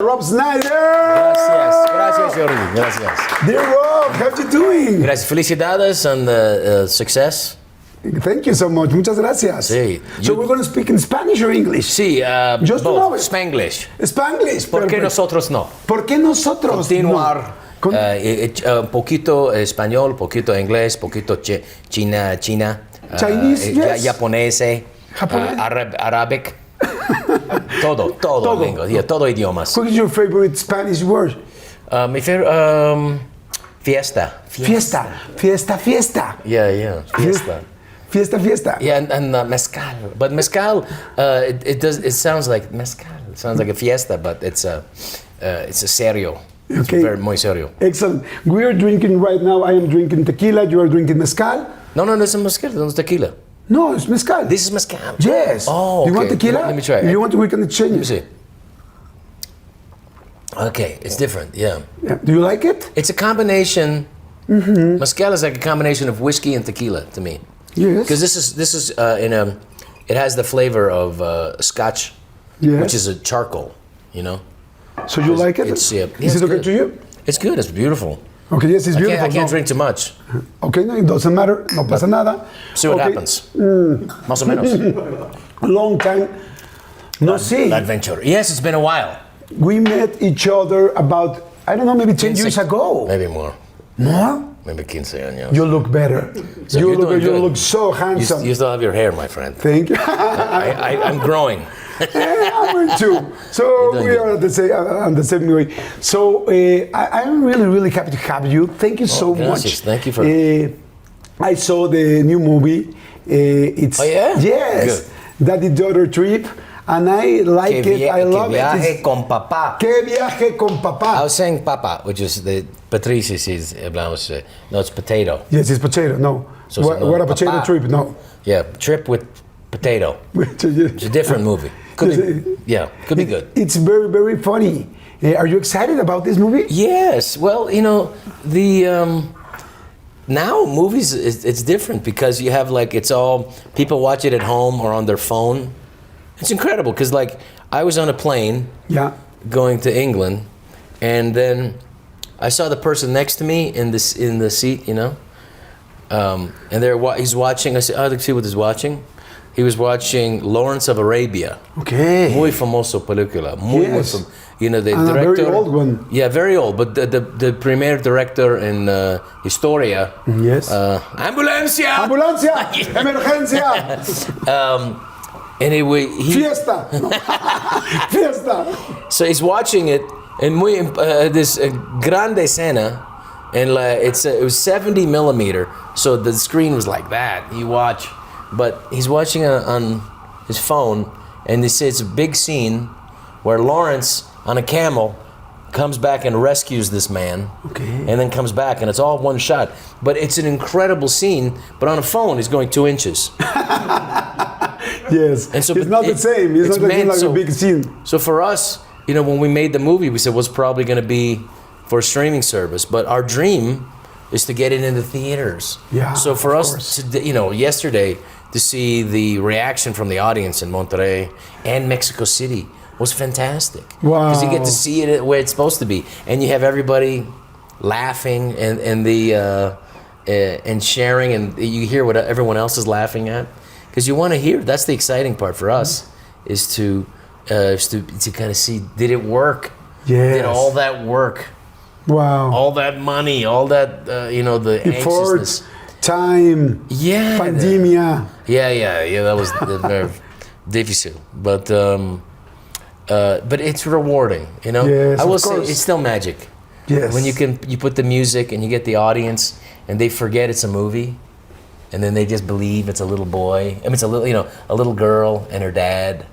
Rob Schneider! Gracias, Yordi. Gracias. Dear Rob, how you doing? Gracias. Felicidades on the success. Thank you so much. Muchas gracias. Sí. So we're going to speak in Spanish or English? Sí, Just to know it. Spanglish. Spanglish. ¿Por qué perfect. nosotros no? ¿Por qué nosotros Continuar. no? Con- Un poquito español, poquito inglés, poquito China, Chinese, yes. japonés, Japonés. Arabic. todo lengua, yeah, todo idiomas. What is your favorite Spanish word? Mi favorite, fiesta. Fiesta. Yeah, fiesta. Fiesta. Yeah, and mezcal. But mezcal, it sounds like mezcal. It sounds like a fiesta, but it's a serio. It's Okay. muy serio. Excellent. We are drinking right now. I am drinking tequila. You are drinking mezcal. No, it's mezcal. No, it's tequila. No, it's mezcal. This is mezcal. Yes. Oh, You want okay. tequila? Let me try it. If you want, we can Let me exchange. see. Okay, it's different. Yeah, Yeah. Do you like it? it's a combination. Mezcal is like a combination of whiskey and tequila to me. Yes. Because this is it has the flavor of Scotch, Yes. which is a charcoal. You know, So you like it? it's, yeah, Is it's it okay good. to you? It's good. It's beautiful. Okay, yes, it's I beautiful. can't No. drink too much. Okay, no, it doesn't matter. No pasa nada. See what Okay, happens. Más o menos. Long time no see. Adventure. Yes, it's been a while. We met each other about, I don't know, maybe 10 years ago. Maybe more. More? Maybe 15 años. You look better. So you you're doing you good. look so handsome. You still have your hair, my friend. Thank you. I'm growing. I'm too. So doing we good. are on the same way. So I'm really happy to have you. Thank you so gracias. much. Thank you for. I saw the new movie. It's Oh, yeah? Yes, Daddy-daughter trip, and I like it. I love que viaje it. con papá. Que viaje con I papá. was saying papa, which is the Patricia says, no, it's potato. Yes, it's potato. No, So what, it's no, what a potato papá. trip? No. Yeah, trip with potato. It's a different movie. Could be, yeah, could be good. It's very funny. Are you excited about this movie? Yes, well, you know, the now movies it's different because you have like it's all people watch it at home or on their phone. It's incredible because like I was on a plane Yeah. going to England, and then I saw the person next to me in the seat, you know, and he's watching. I said, "Oh, let's see what he's watching." He was watching Lawrence of Arabia. Okay. Muy famoso película. Muy Yes. fam- You know, the And a director. very old one. Yeah, very old. But the premier director in Historia. Yes. Ambulancia. Ambulancia, emergencia, Anyway, fiesta, fiesta. so he's watching it, and this grande escena, and it was 70 millimeter, so the screen was like that. You watch, but he's watching on his phone, and they say it's a big scene where Lawrence on a camel comes back and rescues this man, Okay. and then comes back, and it's all one shot. But it's an incredible scene. But on a phone, he's going 2 inches. Yes, And so, it's but not the same. It's not meant like a big scene. So for us, you know, when we made the movie, we said well, it's probably going to be for a streaming service. But our dream is to get it into theaters. Yeah, So for of us, course. you know, yesterday to see the reaction from the audience in Monterrey and Mexico City was fantastic. Wow. Because you get to see it where it's supposed to be, and you have everybody laughing and sharing, and you hear what everyone else is laughing at. Because you want to hear. That's the exciting part for us, is to kind of see, did it work? Yes. Did all that work, Wow. all that money, all that you know, the Effort, anxiousness. time, Yeah. pandemia. Yeah. That was very difficult, but it's rewarding. You know, Yes, I will of say course. it's still magic. Yes. When you put the music and you get the audience and they forget it's a movie, and then they just believe it's a little boy. I mean, it's a little girl and her dad,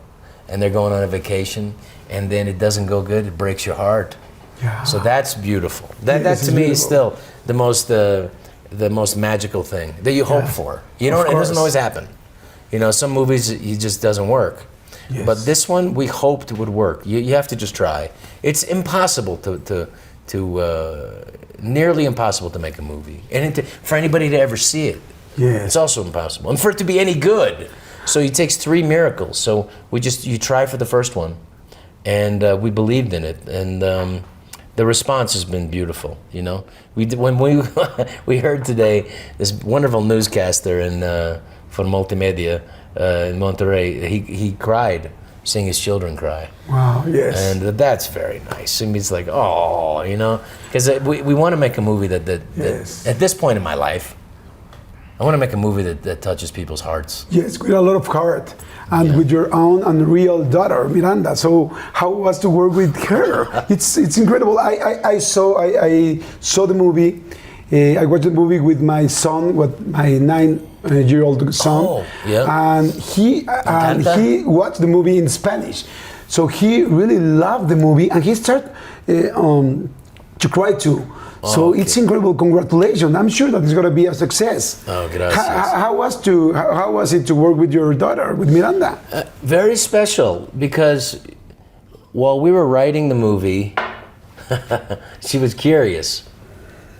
and they're going on a vacation, and then it doesn't go good. It breaks your heart. Yeah. So that's beautiful. That Yes, to it's me is beautiful. still the most magical thing that you hope for. You know, Of it doesn't course. always happen. You know, some movies it just doesn't work. Yes. But this one we hoped would work. You have to just try. It's impossible to nearly impossible to make a movie, and for anybody to ever see it. Yes. It's also impossible. And for it to be any good, so it takes 3 miracles. So you try for the first one, and we believed in it, and the response has been beautiful. You know, when we we heard today this wonderful newscaster in for Multimedia in Monterrey. He cried, seeing his children cry. Wow, yes. And that's very nice. I mean, it's like, oh, you know, because we want to make a movie that Yes. at this point in my life, I want to make a movie that touches people's hearts. Yes, with a lot of heart, and with your own and real daughter Miranda. So how was to work with her? It's incredible. I saw the movie. I watched the movie with my son, with my 9-year-old son, Oh, yeah. and he watched the movie in Spanish. So he really loved the movie, and he started to cry too. So okay. it's incredible. Congratulations! I'm sure that it's going to be a success. Oh, gracias. How was it to work with your daughter, with Miranda? Very special, because while we were writing the movie, she was curious.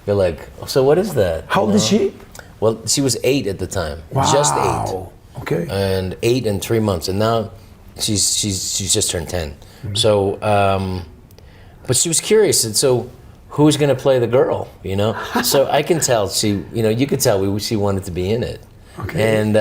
You're like, so what is that? How old is she? Well, she was 8 at the time, just 8. Okay. And 8 and 3 months, and now she's just turned 10. So, but she was curious, and so who's going to play the girl? You know, so I can tell you could tell she wanted to be in it. Okay. And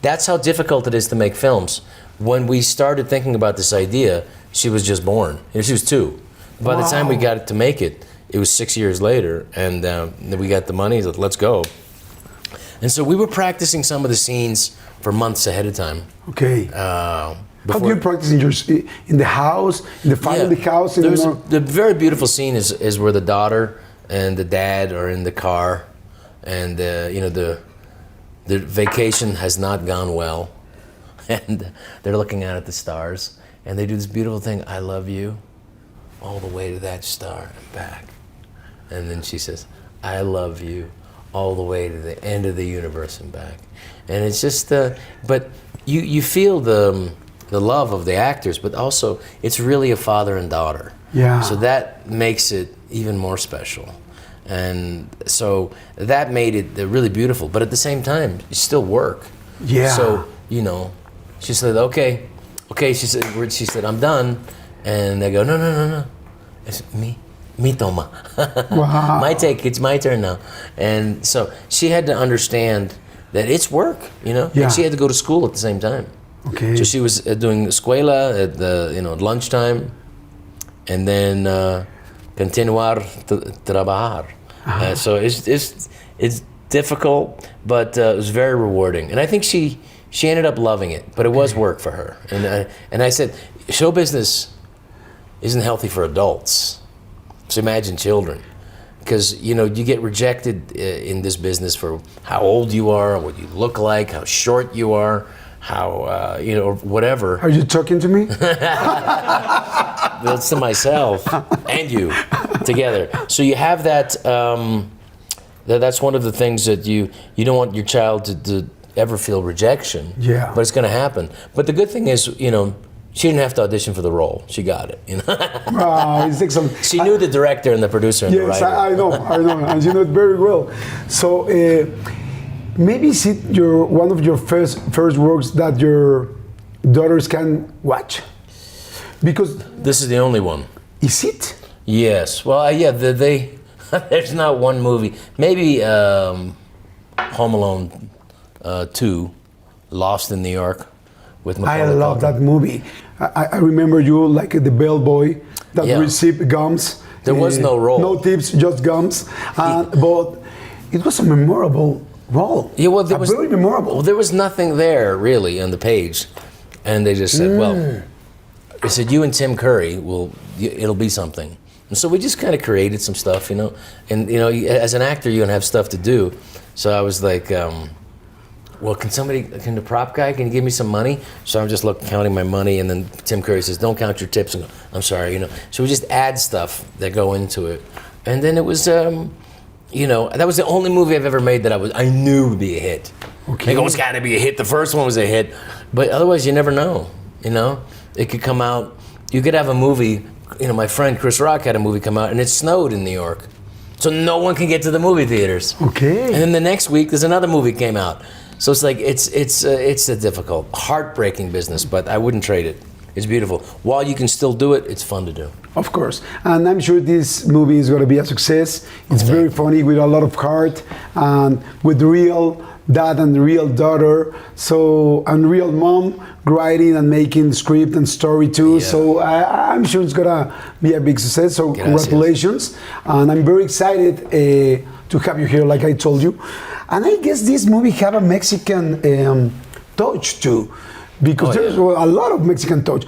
that's how difficult it is to make films. When we started thinking about this idea, she was just born. You know, she was 2. By the time we got it to make it, it was 6 years later, and then we got the money. So let's go. And so we were practicing some of the scenes for months ahead of time. Okay. How do you practice in the house, in the family house? The very beautiful scene is where the daughter and the dad are in the car, and the vacation has not gone well, and they're looking out at the stars, and they do this beautiful thing. I love you, all the way to that star and back, and then she says, I love you, all the way to the end of the universe and back, and it's just. But you feel the love of the actors, but also it's really a father and daughter. Yeah. So that makes it even more special. And so that made it really beautiful. But at the same time, you still work. Yeah. So, she said, okay, she said, I'm done. And they go, no. It's me toma. Wow. My take, it's my turn now. And so she had to understand that it's work, Yeah. And she had to go to school at the same time. Okay. So she was doing escuela at lunchtime, and then continuar trabajar. So it's difficult, but it was very rewarding, and I think she ended up loving it. But it was work for her, and I said, show business isn't healthy for adults. So imagine children, because you get rejected in this business for how old you are, what you look like, how short you are. How, or whatever. Are you talking to me? That's to myself and you together. So you have that, that's one of the things that you don't want your child to ever feel rejection. Yeah. But it's going to happen. But the good thing is, she didn't have to audition for the role. She got it. Wow, it's excellent. She knew the director and the producer and the Yes, writer. I know, and you know it very well. So maybe is it one of your first works that your daughters can watch? Because this is the only one. Is it? Yes. Well, they there's not one movie. Maybe Home Alone 2, Lost in New York, with Macaulay I love Culkin. that movie. I remember you like the bellboy that Yeah. received gums. There was no role. No tips, just gums. But it was a memorable role. Yeah, well, there was very memorable. Well, there was nothing there really on the page, and they just said, "Well," they said, "You and Tim Curry it'll be something." And so we just kind of created some stuff, And as an actor, you don't have stuff to do, so I was like, "Well, can the prop guy can you give me some money?" So I'm just counting my money, and then Tim Curry says, "Don't count your tips." And go, I'm sorry, So we just add stuff that go into it, and then it was. That was the only movie I've ever made that I knew would be a hit. Okay. They go, it's got to be a hit. The first one was a hit, but otherwise you never know. It could come out. You could have a movie. My friend Chris Rock had a movie come out, and it snowed in New York, so no one can get to the movie theaters. Okay. And then the next week, there's another movie came out. So it's like it's a difficult, heartbreaking business, but I wouldn't trade it. It's beautiful. While you can still do it, it's fun to do. Of course, and I'm sure this movie is going to be a success. It's very funny with a lot of heart and with real dad and real daughter. So and real mom writing and making script and story too. Yeah. So I'm sure it's gonna be a big success. So Gracias. congratulations, and I'm very excited to have you here, like I told you. And I guess this movie have a Mexican touch too, because there's a lot of Mexican touch.